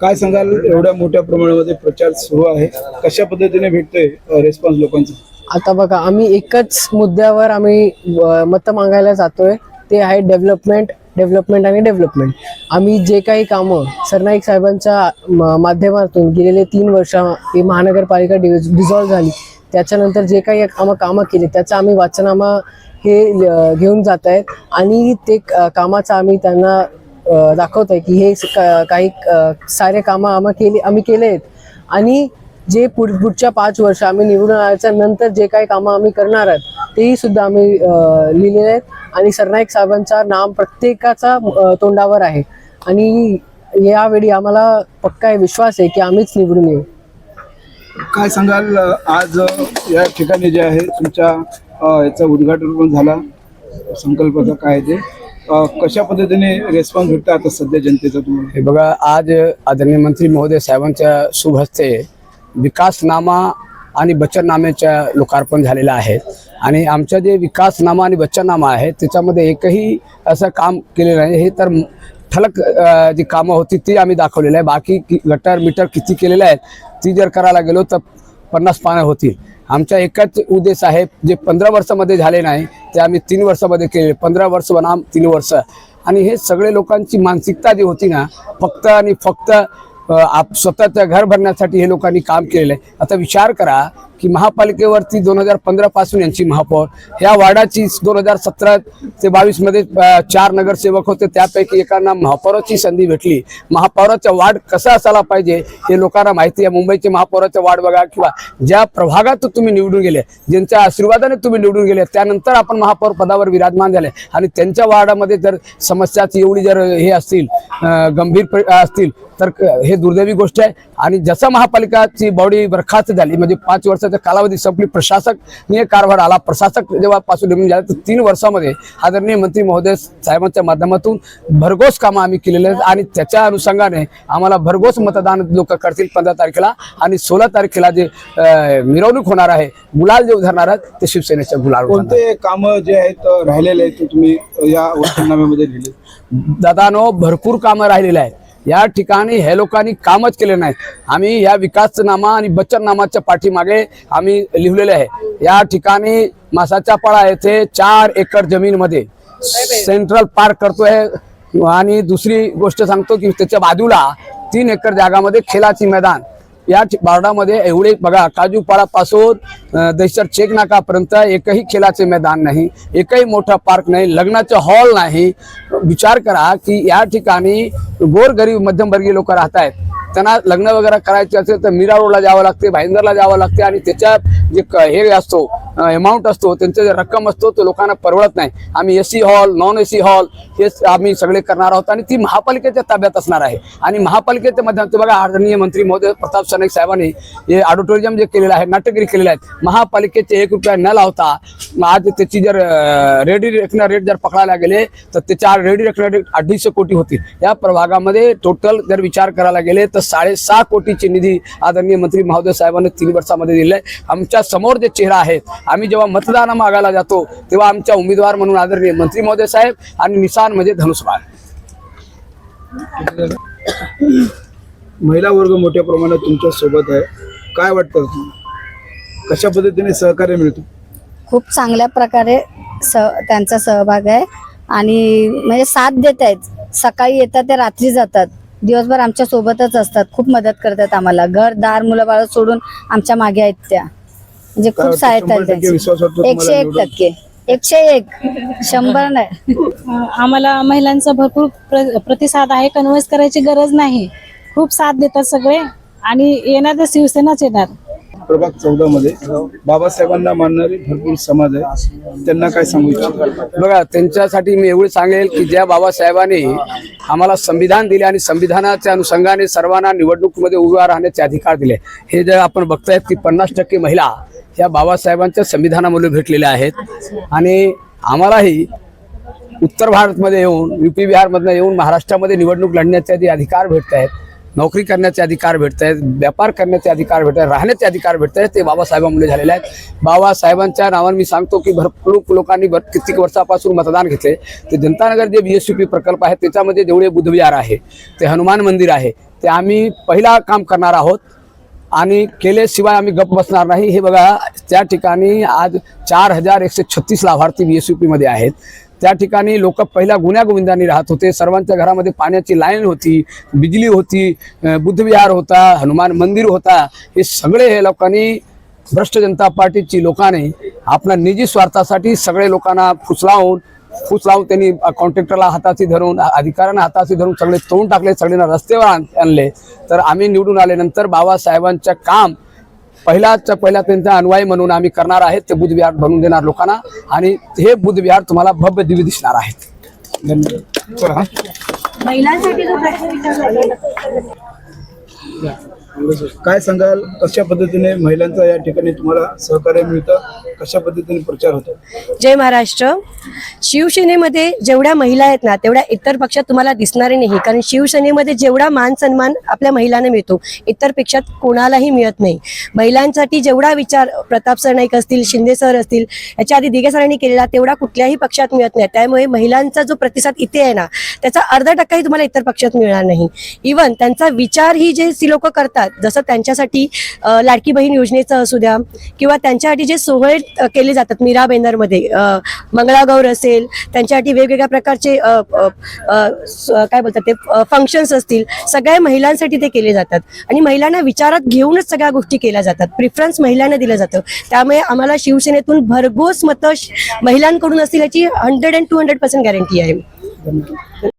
काय सांगाल, एवढ्या मोठ्या प्रमाणामध्ये प्रचार सुरू आहे, कशा पद्धतीने भेटतोय रिस्पॉन्स लोकांचा? आता बघा, आम्ही एकच मुद्द्यावर आम्ही मतं मागायला जातोय, ते आहे डेव्हलपमेंट आणि डेव्हलपमेंट. आम्ही जे काही कामं सरनाईक साहेबांच्या माध्यमातून गेलेले 3 वर्ष ही महानगरपालिका डिझॉल्व्ह झाली, त्याच्यानंतर जे काही कामं केली त्याचा आम्ही वाचनामा हे घेऊन जात आहेत आणि ते कामाचं आम्ही त्यांना दाखवत आहे की हे काही सारे कामं आम्ही केले आहेत आणि जे पुढच्या 5 वर्ष आम्ही निवडून आल्याच्या नंतर जे काही कामं आम्ही करणार आहोत तेही सुद्धा आम्ही लिहिलेले आहेत आणि सरनाईक साहेबांचा नाम प्रत्येकाचा तोंडावर आहे आणि यावेळी आम्हाला पक्का विश्वास आहे की आम्हीच निवडून येऊ. काय सांगाल, आज या ठिकाणी जे आहे तुमच्या याचं उद्घाटन पण झाला, संकल्पाचा काय ते कशा पद्धतीने रिस्पॉन्स भेटतो आता सध्या जनतेचा तुम्हाला? हे बघा, आज आदरणीय मंत्री महोदय साहेबांच्या शुभ हस्ते विकासनामा आणि बचतनाम्याच्या लोकार्पण झालेलं आहे आणि आमच्या जे विकासनामा आणि बचतनामा आहे त्याच्यामध्ये एकही असं काम केलेलं नाही. हे तर ठळक जी कामं होती ती आम्ही दाखवलेलं आहे. बाकी गटर मीटर किती केलेलं आहे ती जर करायला गेलो तर 50 पानं होतील. आमचा एकच उद्देश आहे, जे 15 वर्षामध्ये झाले नाही ते आम्ही 3 वर्षामध्ये केले. 15 वर्ष बनाम 3 वर्ष. आणि हे सगळे लोकांची मानसिकता जी होती ना, फक्त आणि फक्त स्वतःचं घर भरण्यासाठी हे लोकांनी काम केलेलं आहे. आता विचार करा की महापालिकेवरती 2015 पासून यांची महापौर, ह्या वार्डाची 2017 ते 22 मध्ये 4 नगरसेवक होते, त्यापैकी एकांना महापौराची संधी भेटली. महापौराचा वार्ड कसा असायला पाहिजे हे लोकांना माहिती आहे. मुंबईचे महापौराचा वार्ड बघा किंवा ज्या प्रभागात तुम्ही निवडून गेले, ज्यांच्या आशीर्वादाने तुम्ही निवडून गेले, त्यानंतर आपण महापौर पदावर विराजमान झाले आणि त्यांच्या वार्डामध्ये जर समस्याची एवढी जर हे असतील, गंभीर असतील तर हे दुर्दैवी गोष्ट आहे. आणि जसं महापालिकाची बॉडी बरखास्त झाली, म्हणजे 5 वर्षाचा कालावधी संपली, प्रशासकीय कारभार आला, प्रशासक जेव्हापासून निवडून झाले तर 3 वर्षामध्ये आदरणीय मंत्री महोदय साहेबांच्या माध्यमातून भरघोस कामं आम्ही केलेले आहेत आणि त्याच्या अनुषंगाने आम्हाला भरघोस मतदान लोक करतील 15 तारखेला. आणि 16 तारखेला जे मिरवणूक होणार आहे, गुलाल जे उधरणार आहेत ते शिवसेनेच्या गुलाल. कोणते कामं जे आहेत राहिलेले आहेत ते तुम्ही या वचननाम्यामध्ये लिहिले? दादानो, भरपूर कामं राहिलेली आहेत. या ठिकाणी हे लोकांनी कामच केले नाही. आम्ही या विकासनामा आणि बचतनामाच्या पाठीमागे आम्ही लिहिलेले आहे. या ठिकाणी मासाच्या पाळा येथे 4 एकर जमीनमध्ये सेंट्रल पार्क करतोय आणि दुसरी गोष्ट सांगतो की त्याच्या बाजूला 3 एकर जागामध्ये खेळाची मैदान. या वार्डामध्ये एवढे बघा, काजूपाडापासून दहिसर चेक नाकापर्यंत एकही खेळाचे मैदान नाही, एकही मोठा पार्क नाही, लग्नाचा हॉल नाही. विचार करा की या ठिकाणी गोरगरीब मध्यमवर्गीय लोक राहत आहेत, त्यांना लग्न वगैरे करायचे असेल तर मीरा रोडला जावं लागते, भाईंदरला जावं लागते आणि त्याच्या जे हे असतो अमाऊंट असतो, त्यांचा जे रक्कम असतो तो लोकांना परवडत नाही. आम्ही AC hall, non AC hall हे आम्ही सगळे करणार आहोत आणि ती महापालिकेच्या ताब्यात असणार आहे. आणि महापालिकेच्या माध्यमातून बघा, आदरणीय मंत्री महोदय प्रताप सरनाईक साहेबांनी हे ऑडिटोरियम जे केलेलं आहे, नाट्यगृह केलेलं आहे, महापालिकेचे 1 रुपया न लावता आज त्याची जर रेडी रेट जर पकडायला गेले तर त्याच्या रेडी रेट 250 कोटी होतील. या प्रभागामध्ये टोटल जर विचार करायला गेले तर 6.5 कोटीची निधी आदरणीय मंत्री महोदय साहेबांनी 3 वर्षामध्ये दिले आहे. आमच्या समोर जे चेहरा आहेत, आम्ही जेव्हा मतदान मागायला जातो तेव्हा आमच्या उमेदवार म्हणून आदरणीय मंत्री महोदय साहेब आणि निशाण म्हणजे धनुष्यबाण. महिला वर्ग मोठ्या प्रमाणात तुमच्या सोबत आहे, काय वाटतं, कशा पद्धतीने सहकार्य मिळतो? खूप चांगल्या प्रकारे त्यांचा सहभाग आहे आणि म्हणजे साथ देत आहेत. सकाळी येतात ते रात्री जातात, दिवसभर आमच्या सोबतच असतात, खूप मदत करतात आम्हाला. घर दार मुलं बाळ सोडून आमच्या मागे आहेत त्या, म्हणजे खूप सहायता आहे त्यांची. 101%, 101, 100 नाही. आम्हाला महिलांचा भरपूर प्रतिसाद आहे, कन्व्हिन्स करायची गरज नाही. खूप साथ देतात सगळे आणि येणार तर शिवसेनाच येणार. प्रभाग 14 मध्ये बाबासाहेबांना मानणारे भरपूर समाज आहे, त्यांना काय सांगू इच्छिता? बघा, त्यांच्यासाठी मी एवढं सांगेल की ज्या बाबासाहेबांनी आम्हाला संविधान दिले आणि संविधानाच्या अनुषंगाने सर्वांना निवडणुकीमध्ये उभा राहण्याचे अधिकार दिले, हे जर आपण बघतायत की 50% महिला या बाबासाहेबांच्या संविधानामुळे भेटलेल्या आहेत. आणि आम्हालाही उत्तर भारतमध्ये येऊन, UP बिहारमधनं येऊन महाराष्ट्रामध्ये निवडणूक लढण्याचे अधिकार भेटत आहेत, नोकरी करण्याचे अधिकार भेटत आहेत, व्यापार करण्याचे अधिकार भेटत आहेत, राहण्याचे अधिकार भेटत आहेत, ते बाबासाहेबांमुळे झालेले आहेत. बाबासाहेबांच्या नावाने मी सांगतो की भरपूर लोकांनी कित्येक वर्षापासून मतदान घेतले. ते जनतानगर जे BSUP प्रकल्प आहे त्याच्यामध्ये जेवढे बुद्धविहार आहे, ते हनुमान मंदिर आहे, ते आम्ही पहिला काम करणार आहोत आणि केल्याशिवाय आम्ही गप्प बसणार नाही. हे बघा, त्या ठिकाणी आज 4136 लाभार्थी BSUP मध्ये आहेत. त्या ठिकाणी लोक पहिल्या गुण्यागोविंदांनी राहत होते. सर्वांच्या घरामध्ये पाण्याची लाईन होती, बिजली होती, बुद्धविहार होता, हनुमान मंदिर होता. हे सगळे हे लोकांनी, भ्रष्ट जनता पार्टीची लोकांनी आपल्या निजी स्वार्थासाठी सगळे लोकांना फुसलावून त्यांनी कॉन्ट्रॅक्टरला हाताशी धरून, अधिकाऱ्यांना हाताशी धरून सगळे तोडून टाकले, सगळ्यांना रस्त्यावर आणले. तर आम्ही निवडून आल्यानंतर बाबासाहेबांचं काम पहिला त्यांचा अनुयायी म्हणून आम्ही करणार आहेत. ते बुद्धविहार बनवून देणार लोकांना आणि हे बुद्धविहार तुम्हाला भव्य दिव्य दिसणार आहेत. धन्यवाद. चला, हा. काय सांगाल, कशा पद्धतीने महिलांचा या ठिकाणी तुम्हाला सहकार्य मिळतं, कशा पद्धतीने प्रचार होतो? जय महाराष्ट्र. शिवसेनेमध्ये जेवढ्या महिला आहेत ना तेवढ्या इतर पक्षात तुम्हाला दिसणारे नाही, कारण शिवसेनेमध्ये जेवढा मान सन्मान आपल्या महिलांना मिळतो इतर पक्षात कोणालाही मिळत नाही. महिलांसाठी जेवढा विचार प्रताप सर नाईक असतील, शिंदे सर असतील, याच्या आधी दिघे सरांनी केलेला तेवढा कुठल्याही पक्षात मिळत नाही. त्यामुळे महिलांचा जो प्रतिसाद इथे आहे ना त्याचा 0.5% तुम्हाला इतर पक्षात मिळणार नाही. इव्हन त्यांचा विचार ही जे सी लोक करतात, जसं त्यांच्यासाठी लाडकी बहीण योजनेचं असू द्या किंवा त्यांच्यासाठी जे सोहळे केले जातात मीरा बेंदरमध्ये, मंगळागौर असेल, त्यांच्यासाठी वेगवेगळ्या प्रकारचे काय बोलतात ते फंक्शन्स असतील, सगळ्या महिलांसाठी ते केले जातात आणि महिलांना विचारात घेऊनच सगळ्या गोष्टी केल्या जातात. प्रिफरन्स महिलांना दिलं जातं. त्यामुळे आम्हाला शिवसेनेतून भरघोस मतं महिलांकडून असतील याची 100 and 200% गॅरंटी आहे. धन्यवाद.